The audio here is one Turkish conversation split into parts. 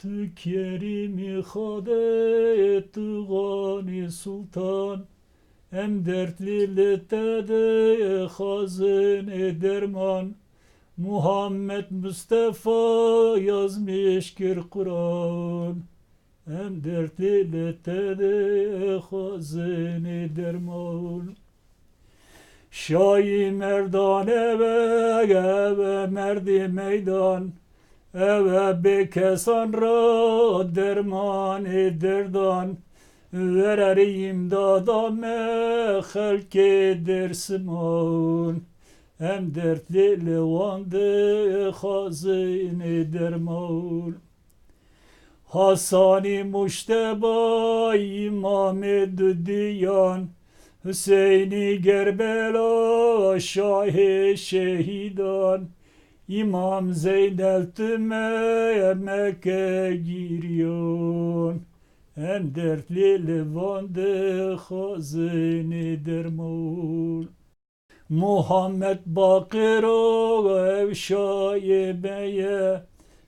Tu kerimi hade tu gani sultan Em dertli de hazine derman Muhammed Mustafa yazmış ki Kur'an Em dertli de hazine derman Şahi merdan eve merdi meydan Eve bekesan ra derman derdan Vereriyim dadame halke dersiman Hem dertli levande hazine derman Hasani Muşteba İmam-ı Diyan Hüseyin'i Gerbela Şahi Şehidan İmam Zeynel tüme Mekke giriyon En dertli levande hazine derman Muhammed Bakır o evşaye beye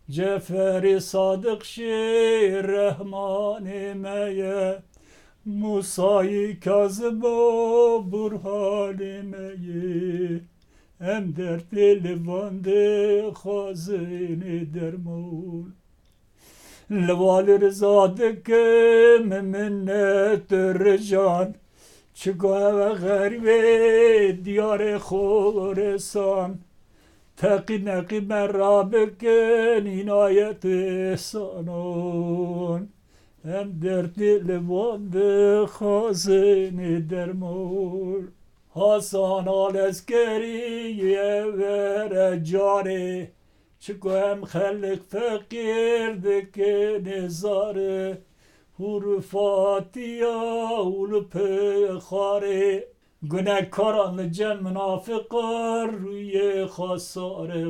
Ceferi Sadık Şir Rahman emeye Musa'yı Kazım o Burhan emeye Em dertli levande hazine derman Levali Rıza dikim minnet rican Çıkı eve garibe diyare Khorasan Teqi neqi merrabikin inayet ihsanon Hem dertli levande hazine derman Hasan al-Eskeriye vere cari Çıkı hem hallik fakir dike nezare Hur Fatiha ul pekhare Güne karanlı cem münafıklar rüye hasare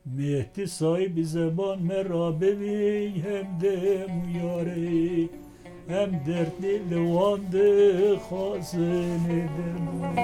Mehdi sahibi zaman merabevi hem de müyare Hem dertli levande hazine derman